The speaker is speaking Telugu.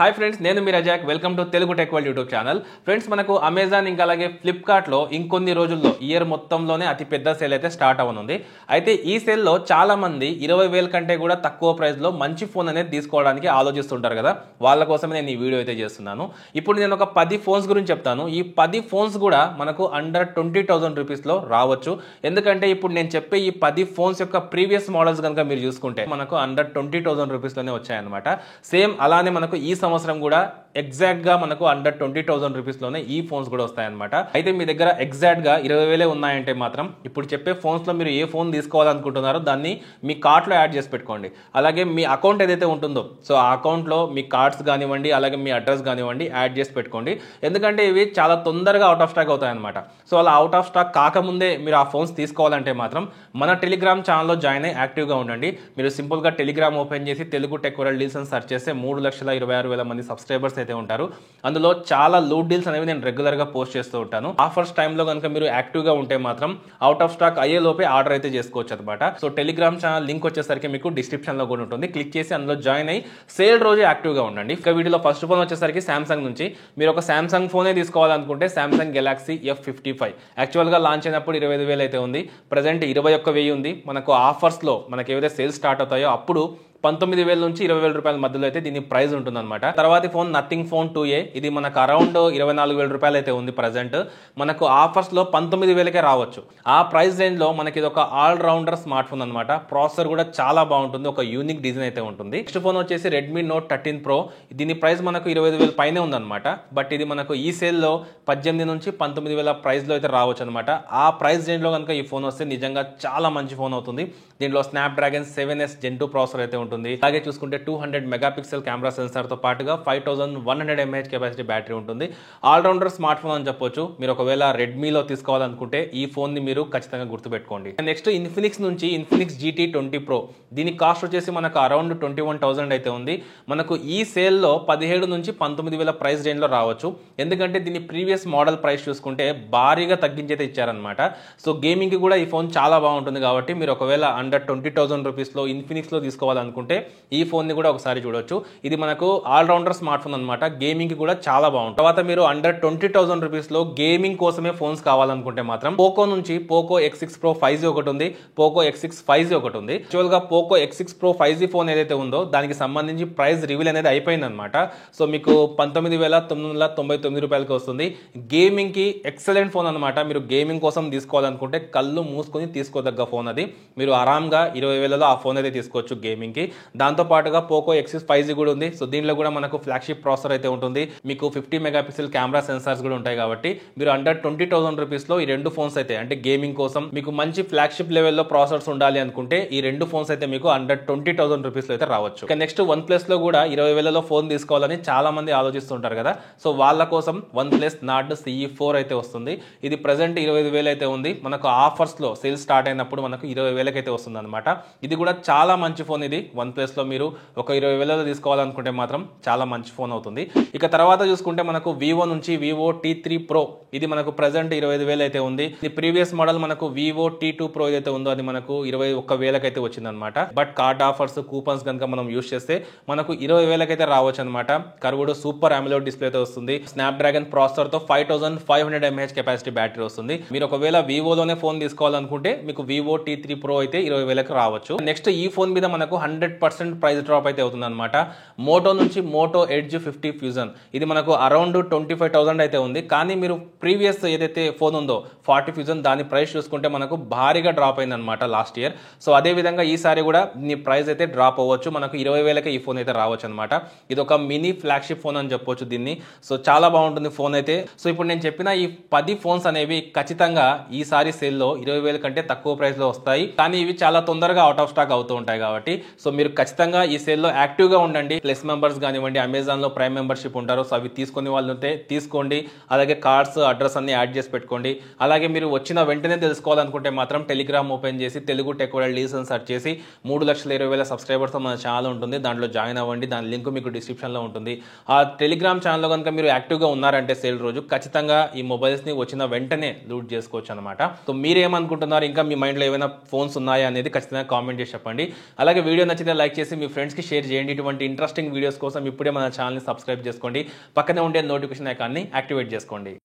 హాయ్ ఫ్రెండ్స్, నేను మీ Razak. Welcome to Telugu tech world YouTube channel. Friends, మనకు అమెజాన్ ఇంకా అలాగే ఫ్లిప్కార్ట్లో ఇంకొన్ని రోజుల్లో ఇయర్ మొత్తంలోనే అతి పెద్ద సేల్ అయితే స్టార్ట్ అవ్వనుంది. అయితే ఈ సేల్లో చాలా మంది 20,000 కంటే కూడా తక్కువ ప్రైస్లో మంచి ఫోన్ అనేది తీసుకోవడానికి ఆలోచిస్తుంటారు కదా, వాళ్ళ కోసమే నేను ఈ వీడియో అయితే చేస్తున్నాను. ఇప్పుడు నేను ఒక 10 ఫోన్స్ గురించి చెప్తాను. ఈ 10 ఫోన్స్ కూడా మనకు అండర్ 20,000 రూపీస్లో రావచ్చు. ఎందుకంటే ఇప్పుడు నేను చెప్పే ఈ 10 ఫోన్స్ యొక్క ప్రీవియస్ మోడల్స్ కనుక మీరు చూసుకుంటే మనకు అండర్ 20,000 రూపీస్లోనే వచ్చాయన్నమాట. సేమ్ అలానే మనకు ఈ సంవత్సరం కూడా ఎగ్జాక్ట్ గా మనకు అండర్ 20,000 రూపీస్ లోనే ఈ ఫోన్స్ కూడా వస్తాయన్నమాట. అయితే మీ దగ్గర ఎగ్జాక్ట్ గా 20,000 ఉన్నాయంటే మాత్రం ఇప్పుడు చెప్పే ఫోన్స్ లో మీరు ఏ ఫోన్ తీసుకోవాలనుకుంటున్నారో దాన్ని మీ కార్ట్ లో యాడ్ చేసి పెట్టుకోండి. అలాగే మీ అకౌంట్ ఏదైతే ఉంటుందో సో ఆ అకౌంట్ లో మీ కార్డ్స్ కానివ్వండి, అలాగే మీ అడ్రస్ కానివ్వండి యాడ్ చేసి పెట్టుకోండి. ఎందుకంటే ఇవి చాలా తొందరగా అవుట్ ఆఫ్ స్టాక్ అవుతాయి అనమాట. సో అలా అవుట్ ఆఫ్ స్టాక్ కాకముందే మీరు ఆ ఫోన్స్ తీసుకోవాలంటే మాత్రం మన టెలిగ్రామ్ ఛానల్లో జాయిన్ అయ్యి యాక్టివ్గా ఉండండి. మీరు సింపుల్ గా టెలిగ్రామ్ ఓపెన్ చేసి తెలుగు టెక్ వరల్డ్ డీల్స్ అని సెర్చ్ చేస్తే 3,26,000 మంది సబ్స్క్రైబర్స్ అయితే ఉంటారు. అందులో చాలా లూట్ డీల్స్ అనేవి నేను రెగ్యులర్ గా పోస్ట్ చేస్తూ ఉంటాను. ఆఫర్స్ టైంలో కనుక మీరు యాక్టివ్ గా ఉంటే మాత్రం అవుట్ ఆఫ్ స్టాక్ అయ్యే లోపే ఆర్డర్ అయితే చేసుకోవచ్చు అనమాట. సో టెలిగ్రామ్ ఛానల్ లింక్ వచ్చేసరికి మీకు డిస్క్రిప్షన్ లో కూడా ఉంటుంది. క్లిక్ చేసి అందులో జాయిన్ అయ్యి సేల్ రోజు యాక్టివ్ గా ఉండండి. ఇక వీడియోలో ఫస్ట్ ఫోన్ వచ్చేసరికి సామ్సంగ్ నుంచి. మీరు ఒక సామ్సంగ్ ఫోనే తీసుకోవాలనుకుంటే సామ్సంగ్ గెలాక్సీ F55 యాక్చువల్ గా లాంచ్ అయినప్పుడు 25,000 అయితే ఉంది. ప్రెసెంట్ 21,000 ఉంది. మనకు ఆఫర్స్ లో మనకి ఏవైతే సేల్స్ స్టార్ట్ అవుతాయో అప్పుడు 19,000 నుంచి 20,000 రూపాయల మధ్యలో అయితే దీని ప్రైస్ ఉంటుందన్నమాట. తర్వాత ఫోన్ నథింగ్ ఫోన్ 2A, ఇది మనకు అరౌండ్ 24,000 రూపాయలు అయితే ఉంది ప్రెసెంట్. మనకు ఆఫర్స్ లో 19,000కే రావచ్చు. ఆ ప్రైస్ రేంజ్ లో మనకి ఇది ఒక ఆల్ రౌండర్ స్మార్ట్ ఫోన్ అనమాట. ప్రాసెసర్ కూడా చాలా బాగుంటుంది, ఒక యూనిక్ డిజైన్ అయితే ఉంటుంది. నెక్స్ట్ ఫోన్ వచ్చేసి రెడ్మీ నోట్ 13 Pro. దీని ప్రైస్ మనకు 25,000 పైనే ఉందన్నమాట. బట్ ఇది మనకు ఈ సేల్ లో 18 నుంచి 19,000 ప్రైస్ లో అయితే రావచ్చు అనమాట. ఆ ప్రైస్ రేంజ్ లో కనుక ఈ ఫోన్ వస్తే నిజంగా చాలా మంచి ఫోన్ అవుతుంది. దీంట్లో స్నాప్డ్రాగన్ 7S Gen 2 ప్రాసెసర్ అయితే ఉంటుంది. అలాగే చూసుకుంటే 200 మెగాపిక్సెల్ కెమెరా సెన్సార్ తో పాటుగా 5100 mAh కెపాసిటీ బ్యాటరీ ఉంటుంది. ఆల్రౌండర్ స్మార్ట్ ఫోన్ అని చెప్పొచ్చు. మీరు ఒకవేళ రెడ్మీలో తీసుకోవాలనుకుంటే ఈ ఫోన్ ని మీరు ఖచ్చితంగా గుర్తుపెట్టుకోండి. నెక్స్ట్ ఇన్ఫినిక్స్ నుంచి ఇన్ఫినిక్స్ GT 20 Pro. దీని కాస్ట్ వచ్చేసి మనకు అరౌండ్ 21,000 అయితే ఉంది. మనకు ఈ సేల్ లో 17 నుంచి 19,000 ప్రైస్ రేంజ్ లో రావచ్చు. ఎందుకంటే దీని ప్రీవియస్ మోడల్ ప్రైస్ చూసుకుంటే భారీగా తగ్గించి అయితే ఇచ్చారనమాట. సో గేమింగ్ కి కూడా ఈ ఫోన్ చాలా బాగుంటుంది. కాబట్టి మీరు ఒకవేళ అండర్ 20,000 రూపీస్ లో ఇన్ఫినిక్స్ లో తీసుకోవాలనుకుంటే ఈ ఫోన్ ని కూడా ఒకసారి చూడొచ్చు. ఇది మనకు ఆల్రౌండర్ స్మార్ట్ ఫోన్ అనమాట. గేమింగ్ కి కూడా చాలా బాగుంటుంది. తర్వాత మీరు అండర్ 20,000 రూపీస్ లో గేమింగ్ కోసమే ఫోన్స్ కావాలనుకుంటే మాత్రం పోకో నుంచి పోకో X6 Pro 5G ఒకటి ఉంది, పోకో X6 5G ఒకటి ఉంది. యాక్చువల్ గా Poco X6 Pro 5G phone ఏదైతే ఉందో దానికి సంబంధించి ప్రైస్ రివీల్ అనేది అయిపోయింది అనమాట. సో మీకు 19,999 రూపాయలకి వస్తుంది. గేమింగ్ కి ఎక్సలెంట్ ఫోన్ అనమాట. మీరు గేమింగ్ కోసం తీసుకోవాలనుకుంటే కళ్ళు మూసుకొని తీసుకోదగ్గ ఫోన్ అది. మీరు ఆరాంగా 20,000లో ఆ ఫోన్ అయితే తీసుకోవచ్చు గేమింగ్ కి. దాంతో పాటుగా పోకో X6 5G కూడా ఉంది. సో దీనిలో కూడా మనకు ఫ్లాగ్షిప్ ప్రాసెసర్ అయితే ఉంటుంది. మీకు 50 మెగాపిక్సెల్ కెమెరా సెన్సార్స్ కూడా ఉంటాయి. కాబట్టి మీరు అండర్ 20,000 రూపీస్ లో ఈ రెండు ఫోన్స్ అయితే అంటే గేమింగ్ కోసం మీకు మంచి ఫ్లాగ్షిప్ లెవెల్లో ప్రాసెసర్స్ ఉండాలి అనుకుంటే ఈ రెండు ఫోన్స్ అయితే మీకు అండర్ 20,000 రూపీస్ లో అయితే రావచ్చు. ఇక నెక్స్ట్ వన్ ప్లస్ లో కూడా 20,000లో ఫోన్ తీసుకోవాలని చాలా మంది ఆలోచిస్తుంటారు కదా. సో వాళ్ళ కోసం వన్ ప్లస్ నార్డ్ CE4 అయితే వస్తుంది. ఇది ప్రెసెంట్ 25,000 అయితే ఉంది. మనకు ఆఫర్స్ లో సేల్ స్టార్ట్ అయినప్పుడు మనకు 20,000కి అయితే వస్తుంది అనమాట. ఇది కూడా చాలా మంచి ఫోన్. ఇది వన్ ప్లస్ లో మీరు ఒక 20,000లో తీసుకోవాలనుకుంటే మాత్రం చాలా మంచి ఫోన్ అవుతుంది. ఇక తర్వాత చూసుకుంటే మనకు వివో నుంచి వివో T3 Pro. ఇది మనకు ప్రెసెంట్ 25,000 అయితే ఉంది. ఇది ప్రీవియస్ మోడల్ మనకు వివో T2 Pro ఏదైతే ఉందో అది మనకు 21,000కి అయితే వచ్చింది అనమాట. బట్ కార్డ్ ఆఫర్స్ కూపన్స్ కనుక మనం యూస్ చేస్తే మనకు 20,000కి అయితే రావచ్చు అనమాట. కర్వ్డ్ సూపర్ AMOLED డిస్ప్లే అయితే వస్తుంది. స్నాప్డ్రాగన్ ప్రాసెసర్ తో 5500 mAh కెపాసిటీ బ్యాటరీ వస్తుంది. మీరు ఒకవేళ వివోలోనే ఫోన్ తీసుకోవాలనుకుంటే మీకు వివో T3 Pro అయితే 20,000కి రావచ్చు. నెక్స్ట్ ఈ ఫోన్ మీద మనకు 100% ప్రైస్ డ్రాప్ అయితే అవుతుంది అనమాట. మోటో నుంచి మోటో ఎడ్జ్ 50 ఫ్యూజన్. ఇది మనకు అరౌండ్ 25,000 అయితే ఉంది. కానీ మీరు ప్రీవియస్ ఏదైతే ఫోన్ ఉందో 40 ఫ్యూజన్ దాని ప్రైస్ చూసుకుంటే మనకు భారీగా డ్రాప్ అయింది అనమాట లాస్ట్ ఇయర్. సో అదే విధంగా ఈసారి కూడా ఈ ప్రైస్ అయితే డ్రాప్ అవ్వచ్చు. మనకు 20,000కి ఈ ఫోన్ అయితే రావచ్చు అనమాట. ఇది ఒక మినీ ఫ్లాగ్షిప్ ఫోన్ అని చెప్పొచ్చు దీన్ని. సో చాలా బాగుంటుంది ఫోన్ అయితే. సో ఇప్పుడు నేను చెప్పిన ఈ 10 ఫోన్స్ అనేవి ఖచ్చితంగా ఈసారి సేల్లో 20,000 కంటే తక్కువ ప్రైస్ లో వస్తాయి. కానీ ఇవి చాలా తొందరగా అవుట్ ఆఫ్ స్టాక్ అవుతూ ఉంటాయి. కాబట్టి సో మీరు ఖచ్చితంగా ఈ సేల్లో యాక్టివ్ గా ఉండండి. ప్లస్ మెంబర్స్ కానివ్వండి, అమెజాన్ లో ప్రైమ్ మెంబర్షిప్ ఉంటారు. సో అవి తీసుకునే వాళ్ళు ఉంటే తీసుకోండి. అలాగే కార్డ్స్ అడ్రస్ అన్ని యాడ్ చేసి పెట్టుకోండి. అలాగే మీరు వచ్చిన వెంటనే తెలుసుకోవాలనుకుంటే మాత్రం టెలిగ్రామ్ ఓపెన్ చేసి తెలుగు టెక్ వరల్డ్ డీల్స్ అని సెర్చ్ చేసి 3,20,000 సబ్స్క్రైబర్స్ మన ఛానల్ ఉంటుంది. దాంట్లో జాయిన్ అవ్వండి. దాని లింక్ మీకు డిస్క్రిప్షన్ లో ఉంటుంది. ఆ టెలిగ్రామ్ ఛానల్లో కనుక మీరు యాక్టివ్ గా ఉన్నారంటే సేల్ రోజు ఖచ్చితంగా ఈ మొబైల్స్ ని వచ్చిన వెంటనే లూట్ చేసుకోవచ్చు అనమాట. సో మీరేమనుకుంటున్నారు, ఇంకా మీ మైండ్ లో ఏమైనా ఫోన్స్ ఉన్నాయా అనేది ఖచ్చితంగా కామెంట్ చేసి చెప్పండి. అలాగే వీడియో నచ్చితే నచ్చితే లైక్ చేసి మీ ఫ్రెండ్స్కి షేర్ చేయండి. ఇటువంటి ఇంట్రెస్టింగ్ వీడియోస్ కోసం ఇప్పుడే మన ఛానల్ని సబ్స్క్రైబ్ చేసుకోండి. పక్కనే ఉండే నోటిఫికేషన్ ఐకాన్ని యాక్టివేట్ చేసుకోండి.